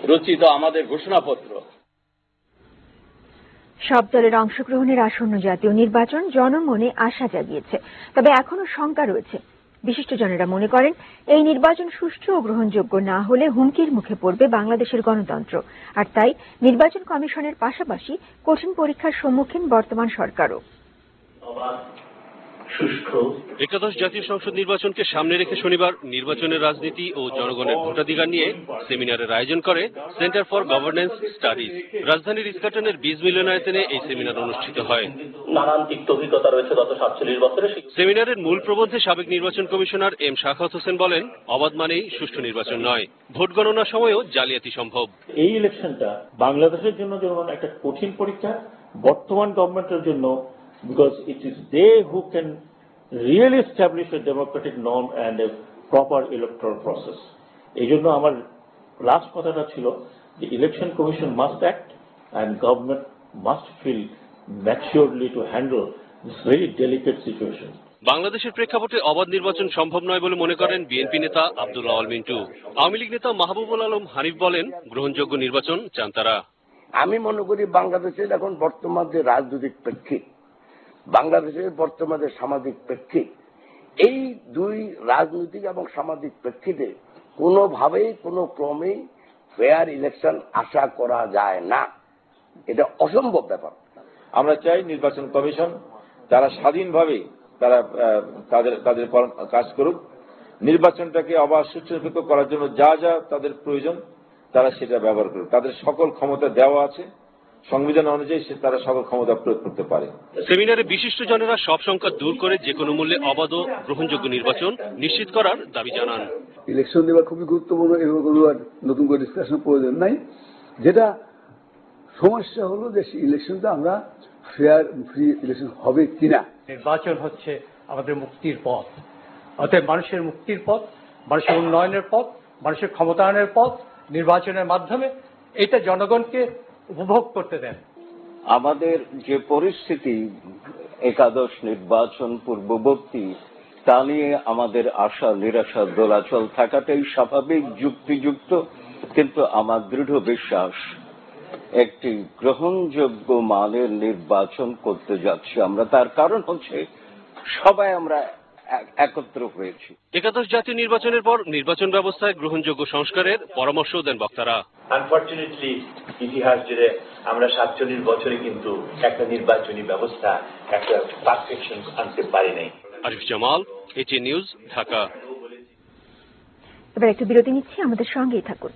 রচিত আমাদের ঘোষণাপত্র। সব দলের অংশগ্রহণের আসন্ন জাতীয় নির্বাচন জনমনে আশা জাগিয়েছে, তবে এখনো শঙ্কা রয়েছে। বিশিষ্টজনেরা মনে করেন, এই নির্বাচন সুষ্ঠু ও গ্রহণযোগ্য না হলে হুমকির মুখে পড়বে বাংলাদেশের গণতন্ত্র। আর তাই নির্বাচন কমিশনের পাশাপাশি কঠিন পরীক্ষার সম্মুখীন বর্তমান সরকারও। একাদশ জাতীয় সংসদ নির্বাচনকে সামনে রেখে শনিবার নির্বাচনের রাজনীতি ও জনগণের ভোটাধিকার নিয়ে সেমিনারের আয়োজন করে সেন্টার ফর গভর্নেন্স স্টাডিজ। রাজধানীর ইস্কাটনের বীজ মিলনায়তনে এই সেমিনার অনুষ্ঠিত হয়। নানান তিক্ত অভিজ্ঞতা রয়েছে গত 47 বছরে। সেমিনারের মূল প্রবন্ধে সাবেক নির্বাচন কমিশনার এম শাখাওয়াত হোসেন বলেন, অবাধ মানেই সুষ্ঠু নির্বাচন নয়, ভোট গণনার সময়ও জালিয়াতি সম্ভব। এই ইলেকশনটা বাংলাদেশের জন্য যেমন একটা কঠিন পরীক্ষা, বর্তমান গভর্নমেন্টের জন্য, because it is they who can really establish a democratic norm and a proper electoral process. এই জন্য আমার লাস্ট কথাটা ছিল যে election commission must act and government must feel maturely to handle this very delicate situation. বাংলাদেশের প্রেক্ষাপটে অবাধ নির্বাচন সম্ভব নয় বলে মনে করেন বিএনপি নেতা আব্দুল আওয়াল মিন্টু। আওয়ামী লীগ নেতা মাহবুবুল আলম হানিফ বলেন, গ্রহণযোগ্য নির্বাচন চান তারা। আমি মনে করি বাংলাদেশের এখন বর্তমান যে রাজনৈতিক প্রেক্ষিত, বাংলাদেশের বর্তমানে সামাজিক প্রেক্ষিত, এই দুই রাজনৈতিক এবং সামাজিক প্রেক্ষিতে কোনোভাবেই কোনো ক্রমেই ফেয়ার ইলেকশন আশা করা যায় না। এটা অসম্ভব ব্যাপার। আমরা চাই নির্বাচন কমিশন তারা স্বাধীনভাবে তাদের কাজ করুক, নির্বাচনটাকে অবাধ সুষ্ঠু করার জন্য যা যা তাদের প্রয়োজন তারা সেটা ব্যবহার করুক। তাদের সকল ক্ষমতা দেওয়া আছে, সংবিধান অনুযায়ী তারা সকল ক্ষমতা প্রয়োগ করতে পারে। সেমিনারে বিশিষ্টজনেরা সব সংকট দূর করে যে কোনো মূল্যে অবাধ ও গ্রহণযোগ্য নির্বাচন নিশ্চিত করার দাবি জানান। ইলেকশন দেওয়া খুবই গুরুত্বপূর্ণ, এভাবে কোনো আর নতুন করে ডিসকাশন প্রয়োজন নাই। যেটা সমস্যা হলো যে ইলেকশনটা আমরা ফেয়ার ফ্রি ইলেকশন হবে কিনা। নির্বাচন হচ্ছে আমাদের মুক্তির পথ, অতএব মানুষের মুক্তির পথ, মানুষের উন্নয়নের পথ, মানুষের ক্ষমতায়নের পথ নির্বাচনের মাধ্যমে এটা জনগণকে উপভোগ করতে দেন। আমাদের যে পরিস্থিতি একাদশ নির্বাচন পূর্ববর্তী, তা নিয়ে আমাদের আশা নিরাশা দোলাচল থাকাটাই স্বাভাবিক, যুক্তিযুক্ত। কিন্তু আমার দৃঢ় বিশ্বাস একটি গ্রহণযোগ্য মানের নির্বাচন করতে যাচ্ছি আমরা। তার কারণ হচ্ছে সবাই আমরা একত্র হয়েছি। একাদশ জাতীয় নির্বাচনের পর নির্বাচন ব্যবস্থায় গ্রহণযোগ্য সংস্কারের পরামর্শ দেন বক্তারা। আনফরচুনেটলি ইতিহাস জুড়ে আমরা 47 বছরে কিন্তু একটা নির্বাচনী ব্যবস্থা একটা পারফেকশন আনতে পারি নাই। Arif Jamal, ATN news, Dhaka. এবার একটু বিরতি নিচ্ছি, আমাদের সঙ্গেই থাকুন।